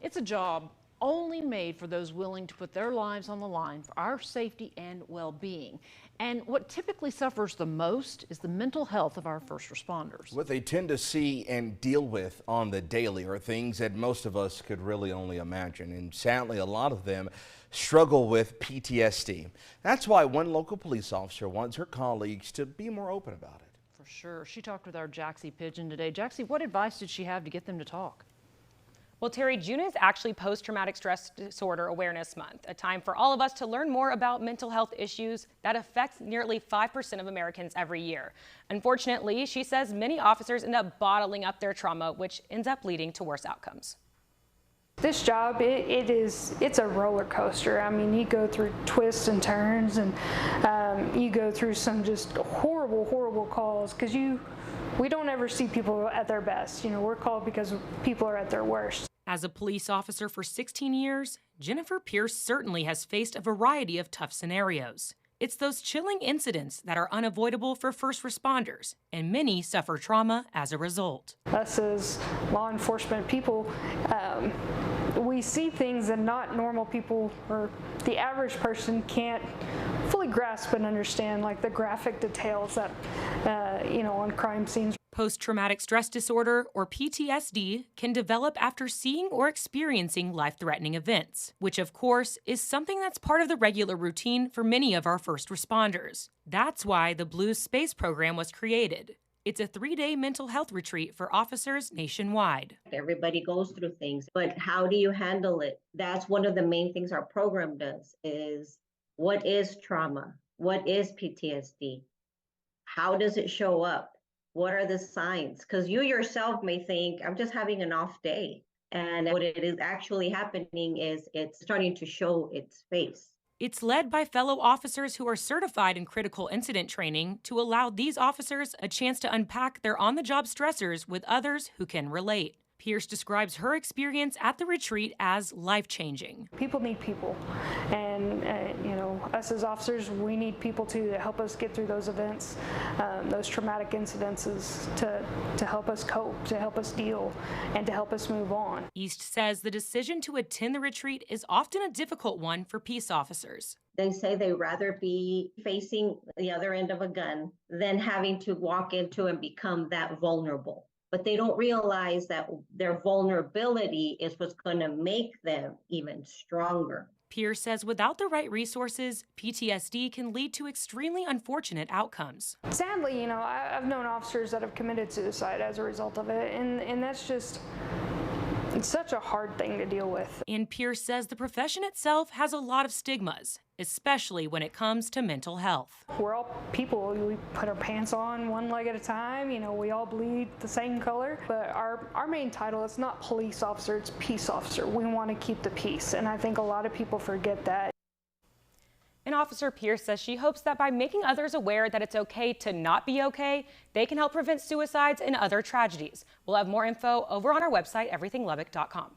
It's a job only made for those willing to put their lives on the line for our safety and well-being. And what typically suffers the most is the mental health of our first responders. What they tend to see and deal with on the daily are things that most of us could really only imagine. And sadly, a lot of them struggle with PTSD. That's why one local police officer wants her colleagues to be more open about it. For sure. She talked with our Jaxie Pigeon today. Jaxie, what advice did she have to get them to talk? Well, Terry, June is actually Post-Traumatic Stress Disorder Awareness Month, a time for all of us to learn more about mental health issues that affect nearly 5% of Americans every year. Unfortunately, she says many officers end up bottling up their trauma, which ends up leading to worse outcomes. This job, it's a roller coaster. I mean, you go through twists and turns, and you go through some just horrible calls because we don't ever see people at their best. You know, we're called because people are at their worst. As a police officer for 16 years, Jennifer Pierce certainly has faced a variety of tough scenarios. It's those chilling incidents that are unavoidable for first responders, and many suffer trauma as a result. Us as law enforcement people, we see things that not normal people or the average person can't fully grasp and understand, like the graphic details that, on crime scenes. Post-traumatic stress disorder, or PTSD, can develop after seeing or experiencing life-threatening events, which of course is something that's part of the regular routine for many of our first responders. That's why the Blues Space program was created. It's a 3-day mental health retreat for officers nationwide. Everybody goes through things, but how do you handle it? That's one of the main things our program does, is what is trauma? What is PTSD? How does it show up? What are the signs? Because you yourself may think, I'm just having an off day. And what it is actually happening is it's starting to show its face. It's led by fellow officers who are certified in critical incident training to allow these officers a chance to unpack their on-the-job stressors with others who can relate. Pierce describes her experience at the retreat as life-changing. People need people, and us as officers, we need people too to help us get through those events, those traumatic incidences, to help us cope, to help us deal, and to help us move on. East says the decision to attend the retreat is often a difficult one for peace officers. They say they'd rather be facing the other end of a gun than having to walk into and become that vulnerable. But they don't realize that their vulnerability is what's going to make them even stronger. Pierce says without the right resources, PTSD can lead to extremely unfortunate outcomes. Sadly, I've known officers that have committed suicide as a result of it, and that's just, it's such a hard thing to deal with. And Pierce says the profession itself has a lot of stigmas, especially when it comes to mental health. We're all people. We put our pants on one leg at a time. We all bleed the same color. But our main title is not police officer, it's peace officer. We want to keep the peace, and I think a lot of people forget that. And Officer Pierce says she hopes that by making others aware that it's okay to not be okay, they can help prevent suicides and other tragedies. We'll have more info over on our website, everythinglubbock.com.